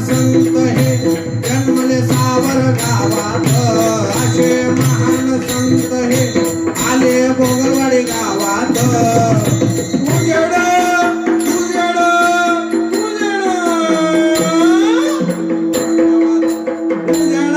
संत हे जन्मले सावर गावात, असे महान संत हे आले भोगरवाडी गावात. उजेड उजेड उजेड उजेड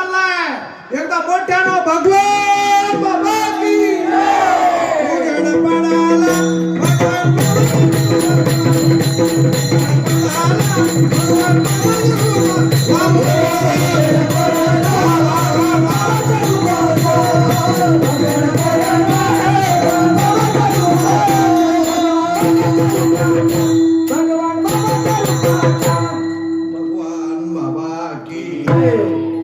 पडाला एकदा मोठ्यानं भगवान बाबा की उजेड पडाला भगवान